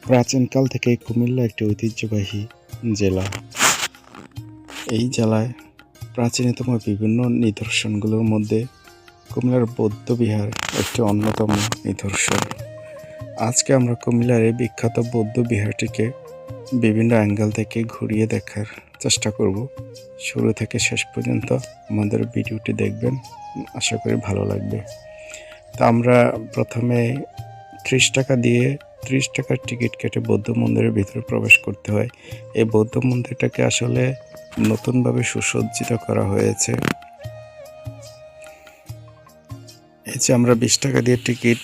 প্রাচীনকাল থেকে কুমিল্লা একটি ঐতিহ্যবাহী জেলা। এই জেলায় প্রাচীনতম বিভিন্ন নিদর্শনগুলোর মধ্যে কুমিল্লার বৌদ্ধবিহার একটি অন্যতম নিদর্শন। আজকে আমরা কুমিল্লার এই বিখ্যাত বৌদ্ধবিহারটিকে বিভিন্ন অ্যাঙ্গেল থেকে ঘুরিয়ে দেখার চেষ্টা করব। শুরু থেকে শেষ পর্যন্ত আমাদের ভিডিওটি দেখবেন, আশা করি ভালো লাগবে। তা আমরা প্রথমে 30 টাকা দিয়ে 30 টাকার টিকিট কেটে বৌদ্ধ মন্দিরের ভিতরে প্রবেশ করতে হয়। এই বৌদ্ধ মন্দিরটাকে আসলে নতুনভাবে সুসজ্জিত করা হয়েছে। এই যে আমরা 20 টাকা দিয়ে টিকিট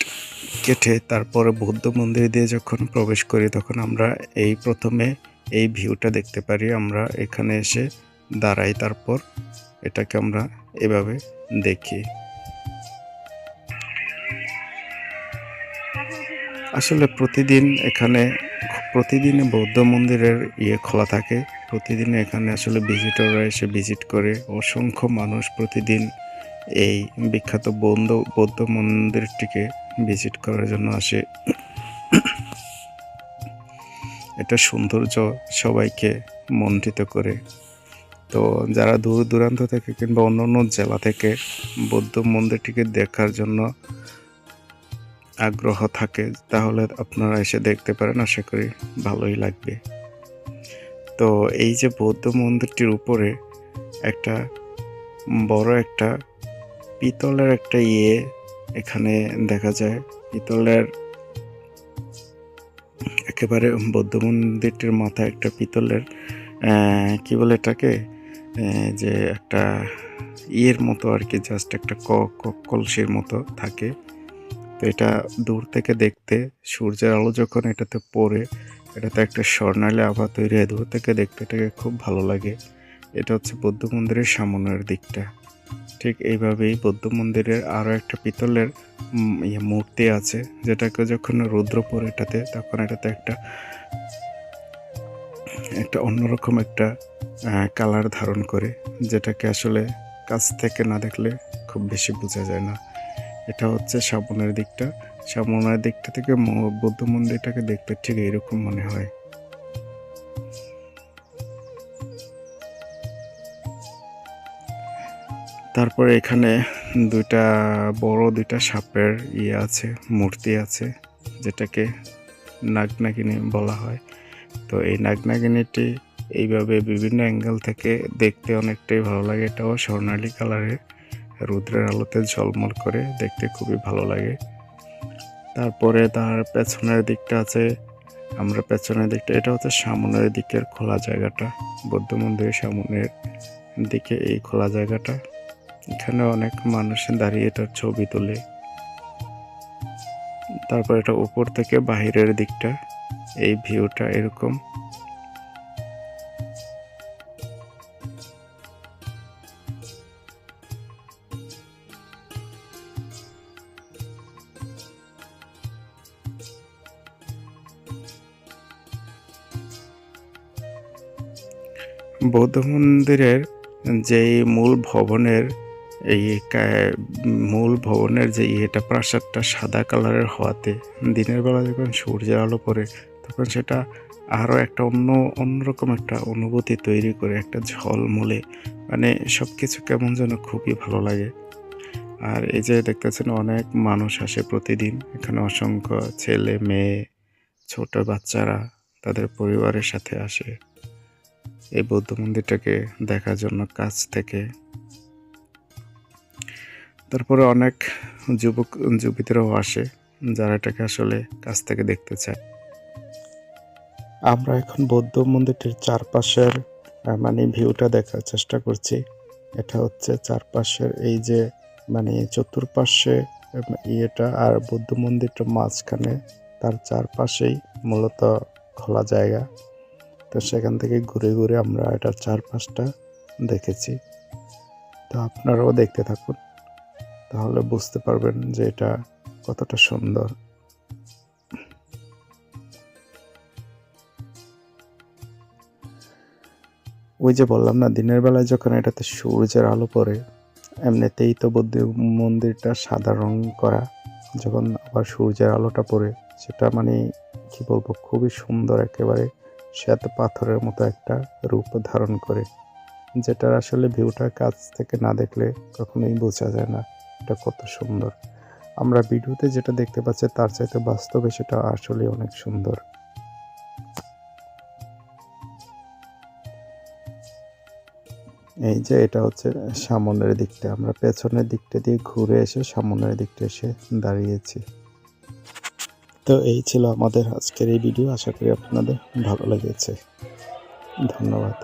কেটে তারপরে বৌদ্ধ মন্দির দিয়ে যখন প্রবেশ করি তখন আমরা প্রথমে এই ভিউটা দেখতে পারি। আমরা এখানে এসে দাঁড়াই, তারপর এটাকে আমরা এভাবে দেখি। আসলে প্রতিদিন বৌদ্ধ মন্দিরের খোলা থাকে। প্রতিদিন এখানে আসলে ভিজিটররা এসে ভিজিট করে। অসংখ্য মানুষ প্রতিদিন এই বিখ্যাত বৌদ্ধ মন্দিরটিকে ভিজিট করার জন্য আসে। এটা সৌন্দর্য সবাইকে মণ্ডিত করে। তো যারা দূর দূরান্ত থেকে কিংবা অন্যান্য জেলা থেকে বৌদ্ধ মন্দিরটিকে দেখার জন্য আগ্রহ থাকে, তাহলে আপনারা এসে দেখতে পারেন, আশা করি ভালোই লাগবে। তো এই যে বৌদ্ধ মন্দিরটির উপরে একটা বড় একটা পিতলের একটা এখানে দেখা যায়। পিতলের একেবারে বৌদ্ধ মন্দিরটির মাথায় একটা পিতলের কি বলে এটাকে, যে একটা মতো আর কি, জাস্ট একটা কলসির মতো থাকে। তো এটা দূর থেকে দেখতে, সূর্যের আলো যখন এটাতে পড়ে, এটাতে একটা স্বর্ণালী আভা তৈরি হয়। দূর থেকে দেখতে এটাকে খুব ভালো লাগে। এটা হচ্ছে বৌদ্ধ মন্দিরের সামনের দিকটা। ঠিক এইভাবেই বৌদ্ধ মন্দিরের আরও একটা পিতলের মূর্তি আছে, যেটাকে যখন রৌদ্র পড়ে এটাতে, তখন এটাতে একটা অন্যরকম একটা কালার ধারণ করে, যেটাকে আসলে কাছ থেকে না দেখলে খুব বেশি বোঝা যায় না। এটা হচ্ছে সামনের দিকটা। সামনের দিকটা থেকে বৌদ্ধ মন্দিরটাকে দেখতে ঠিক এরকম মনে হয়। তারপরে এখানে বড় দুইটা সাপের আছে, মূর্তি আছে, যেটাকে নাগনাগিনী বলা হয়। তো এই নাগনাগিনীটি এইভাবে বিভিন্ন অ্যাঙ্গেল থেকে দেখতে অনেকটাই ভালো লাগে। এটাও স্বর্ণালী কালারের, রৌদ্রের আলোতে ঝলমল করে, দেখতে খুবই ভালো লাগে। তারপরে তার পেছনের দিকটা আছে। আমরা পেছনের দিকটা, এটা হচ্ছে সামনের দিকের খোলা জায়গাটা, বৌদ্ধ মন্দিরের সামনের দিকে এই খোলা জায়গাটা। এখানে অনেক মানুষ দাঁড়িয়ে এটার ছবি তোলে। তারপর এটা উপর থেকে বাহিরের দিকটা, এই ভিউটা এরকম। বৌদ্ধ মন্দিরের যেই মূল ভবনের যে প্রাসাদটা সাদা কালারের হওয়াতে দিনের বেলা যখন সূর্যের আলো পড়ে তখন সেটা আরও একটা অন্যরকম একটা অনুভূতি তৈরি করে, একটা ঝলমলে, মানে সব কিছু কেমন যেন খুবই ভালো লাগে। আর এই যে দেখতেছেন অনেক মানুষ আসে প্রতিদিন এখানে, অসংখ্য ছেলে মেয়ে, ছোট বাচ্চারা তাদের পরিবারের সাথে আসে এই বৌদ্ধ মন্দিরটাকে দেখার জন্য কাছ থেকে। তারপরে অনেক যুবক যুবতীরাও আসে যারা এটাকে আসলে কাছ থেকে দেখতে চায়। আমরা এখন বৌদ্ধ মন্দিরটির চারপাশের ভিউটা দেখার চেষ্টা করছি। এটা হচ্ছে চারপাশের এই যে চতুর্পাশে আর বৌদ্ধ মন্দিরটা মাঝখানে, তার চারপাশেই মূলত খোলা জায়গা। তো সেখান থেকে ঘুরে ঘুরে আমরা এটার চারপাশটা দেখেছি। তো আপনারাও দেখতে থাকুন, তাহলে বুঝতে পারবেন যে এটা কতটা সুন্দর। ওই যে বললাম না, দিনের বেলায় যখন এটাতে সূর্যের আলো পড়ে, এমনিতেই তো বৌদ্ধ মন্দিরটা সাদা রং করা, যখন আবার সূর্যের আলোটা পড়ে সেটা কি বলবো, খুবই সুন্দর, একেবারে শ্বেত পাথরের মতো একটা রূপ ধারণ করে, যেটার আসলে ভিউটা কাছ থেকে না দেখলে কখনোই বোঝা যায় না এটা কত সুন্দর। আমরা ভিডিওতে যেটা দেখতে পাচ্ছি তার চাইতে বাস্তবে সেটা আসলে অনেক সুন্দর। এই যে এটা হচ্ছে সামনের দিকটা, আমরা পেছনের দিকটা দিয়ে ঘুরে এসে সামনের দিকটা এসে দাঁড়িয়েছি। তো এই ছিল আমাদের আজকের এই ভিডিও, আশা করি আপনাদের ভালো লেগেছে। ধন্যবাদ।